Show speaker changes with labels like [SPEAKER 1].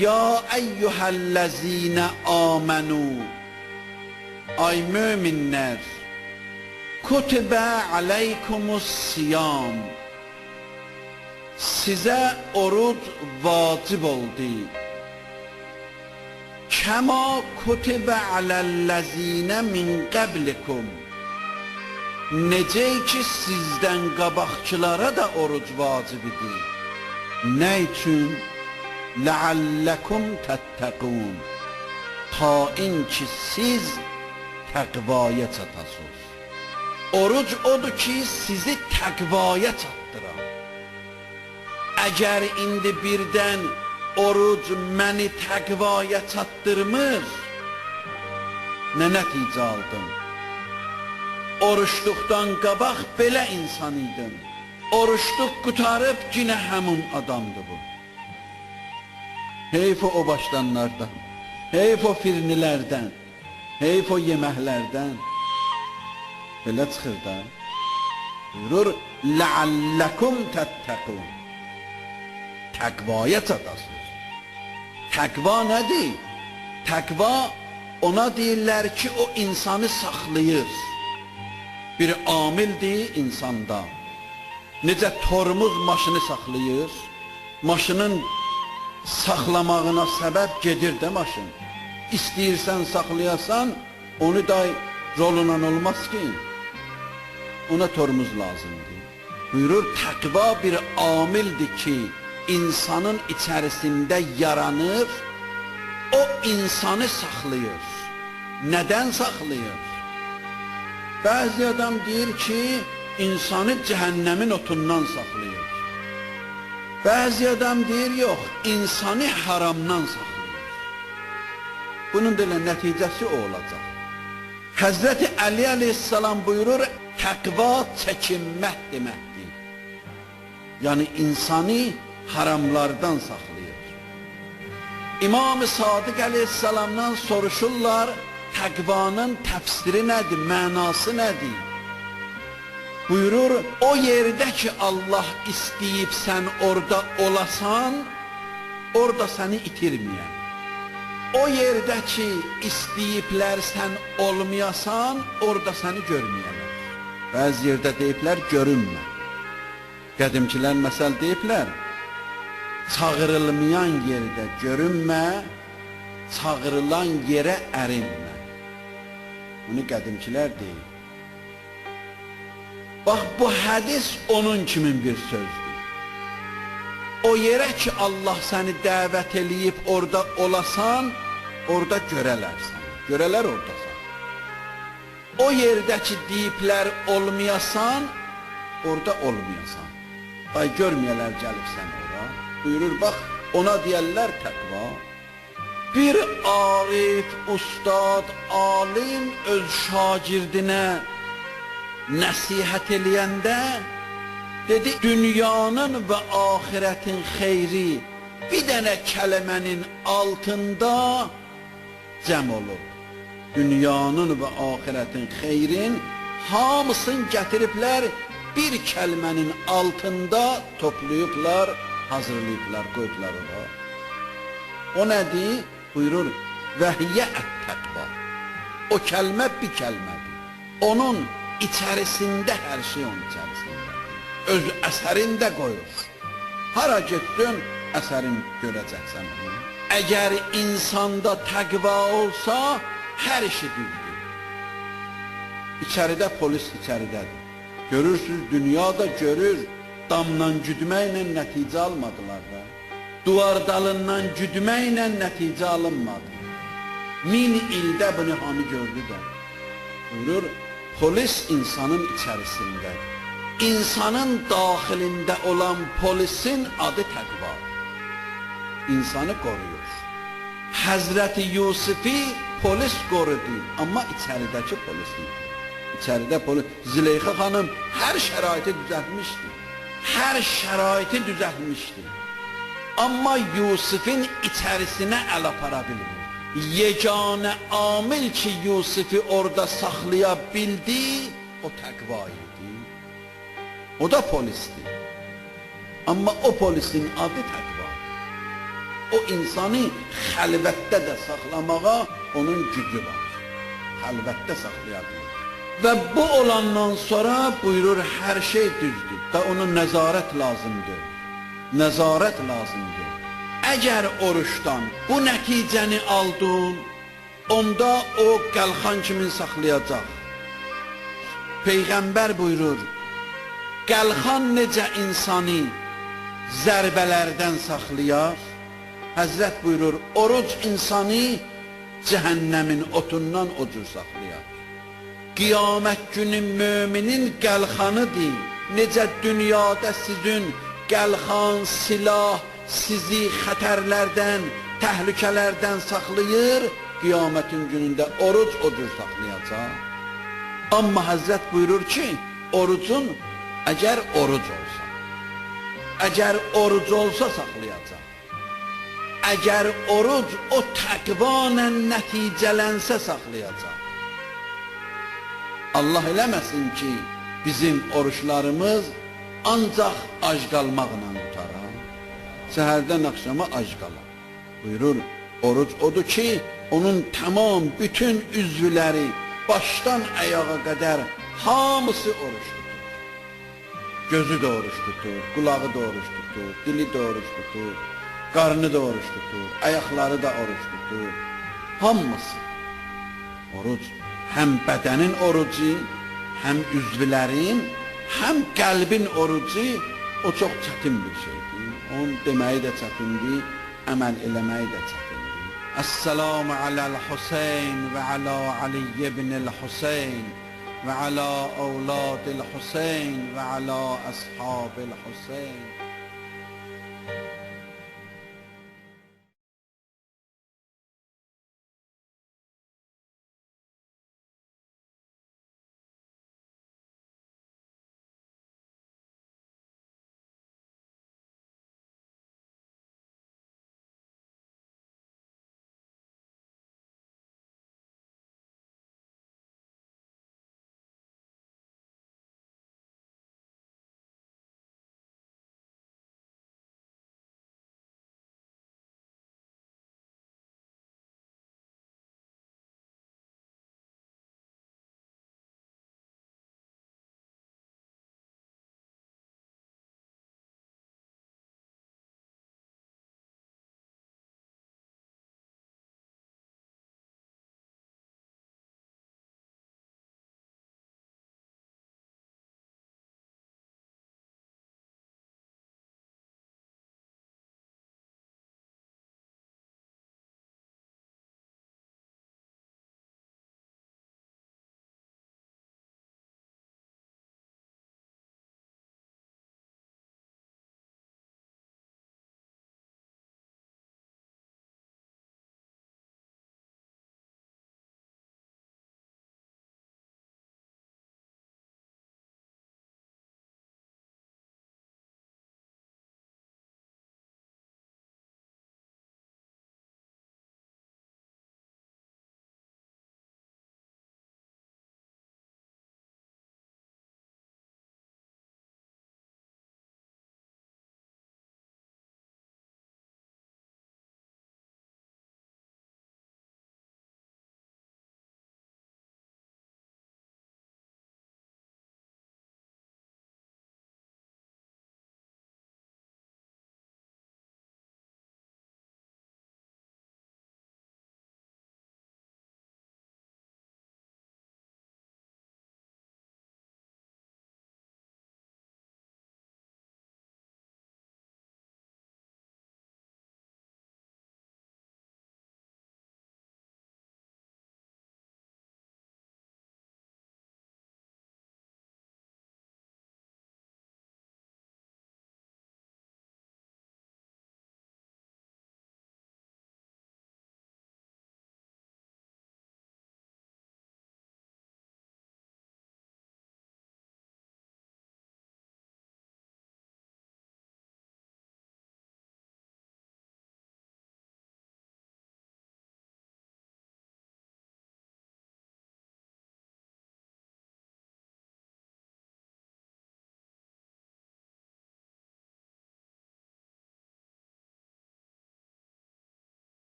[SPEAKER 1] Ya eyyühellezine amenu, ay müminler, kutibe aleykumus siyam, size oruç vacib oldu. Kema kutibe alellezine min qablikum, necə ki sizdən qabaqçılara da oruc vacib idi. Nə üçün? Ləalləkum təttəqun, ta inki siz təqvaya çatasınız. Oruc odur ki sizi təqvaya çatdıran. Əgər indi birdən oruc məni təqvaya çatdırmır, nə nəticə aldım? Oruçluqdan qabaq belə insan idim. Oruçluq qutarıb yenə həmin adamdır bu. Heyf o başlanlardan, heyf o firnilərdən, heyf o yeməklərdən. Belə çıxır da. Buyurur, ləalləkum təttəqun. Təqvaya çatasınız. Təqva nədir? Təqva ona deyirlər ki, o insanı saxlayır. Bir amildir insanda. Necə tormuz maşını saxlayır, maşının saxlamağına səbəb gedir də maşın. İstəyirsən saxlayasan, onu da rolundan olmaz ki, ona tormuz lazımdır. Buyurur, təqva bir amildir ki, insanın içərisində yaranır, o insanı saxlayır. Nədən saxlayır? Bəzi adam deyir ki, insanı cəhənnəmin otundan saxlayır. Bəzi adam deyir, yox, insanı haramdan saxlayır. Bunun da elə nəticəsi o olacaq. Həzrəti Əli əleyhissalam buyurur, təqva çəkinmək deməkdir. Yəni, insanı haramlardan saxlayır. İmam-ı Sadiq əleyhissalamdan soruşurlar, təqvanın təfsiri nədir, mənası nədir? Buyurur, o yerdə ki Allah istəyib sən orada olasan, orada səni itirməyən. O yerdə ki istəyiblər sən olmayasan, orada səni görməyənlər. Bəzi yerdə deyiblər, görünmə. Qədimkilər məsəl deyiblər, çağırılmayan yerdə görünmə, çağırılan yerə ərinmə. Bunu qədimkilər deyir. Bax, bu hədis onun kimin bir sözdür. O yerə ki Allah səni dəvət eləyib orada olasan, orada görələr səni. Görələr oradasan. O yerdə ki deyiblər olmayasan, orada olmayasan. Ay görməyələr gəlib sən ora. Buyurur, bax, ona deyərlər təqva. Bir arif, ustad, alim öz şagirdinə nəsihət eləyəndə dedi, dünyanın və axirətin xeyri bir dənə kəlmənin altında cəm olur. Dünyanın və axirətin xeyrin hamısını gətiriblər, bir kəlmənin altında toplayıblar, hazırlayıblar, qoyublar ona. O nədir? Buyurur, vəhiyyə ət-təqva. O kəlmə bir kəlmədir. Onun içərisində hər şey onun içərisindədir. Öz əsərində qoyur. Hara getdin, əsərin görəcəksən onu. Əgər insanda təqva olsa, hər işi düzdür. İçəridə polis içəridədir. Görürsünüz, dünya da görür, damla güdməklə nəticə almadılar da. Duvar dalından güdməklə nəticə alınmadı. 1000 ildə bunu hamı gördü də. Buyurur, polis insanın içərisindədir. İnsanın daxilində olan polisin adı təqva. İnsanı qoruyur. Həzrəti Yusifi polis qorudu, amma içəridəki polis idi. İçəridə polis, Züleyxa xanım hər şəraiti düzəltmişdi. Hər şəraiti düzəltmişdi. Amma Yusifin içərisinə əl apara bilmir. Yeganə amil ki Yusifi orada saxlaya bildi, o təqva idi. O da polisdir. Amma o polisin adı təqva. O insanı xəlvətdə də saxlamağa onun gücü var. Xəlvətdə saxlaya bilir. Və bu olandan sonra buyurur hər şey düzdür və ona nəzarət lazımdır. Nəzarət lazımdır. Əgər oruçdan bu nəticəni aldın, onda o qəlxan kimi saxlayacaq. Peyğəmbər buyurur, qəlxan necə insanı zərbələrdən saxlayar, Həzrət buyurur, oruc insanı cəhənnəmin otundan o cür saxlayar. Qiyamət günü müminin qəlxanıdır. Necə dünyada sizin qəlxan, silah sizi xətərlərdən, təhlükələrdən saxlayır, qiyamətin günündə oruc o cür saxlayacaq. Amma Həzrət buyurur ki, orucun əgər oruc olsa, əgər oruc olsa saxlayacaq. Əgər oruc o təqvanə nəticələnsə saxlayacaq. Allah eləməsin ki, bizim oruçlarımız ancaq ac qalmaqla qutarar. Səhərdən axşama ac qalar. Buyurur, oruc odur ki, onun tamam, bütün üzvləri, başdan ayağa qədər hamısı oruç tutur. Gözü də oruç tutur, qulağı da oruç tutur, dili də oruç tutur, qarnı da oruç tutur, ayaqları da oruç tutur. Hamısı oruc. Həm bədənin orucu, həm üzvlərin, həm qəlbin orucu, o çox çətin bir şeydir. Onun deməyi də çətindir, əməl eləməyi də çətindir. Əssəlamu aləl-Hüseyn və alə Ali ibn-el-Hüseyn və alə əvladil-Hüseyn və alə əshab-el-Hüseyn.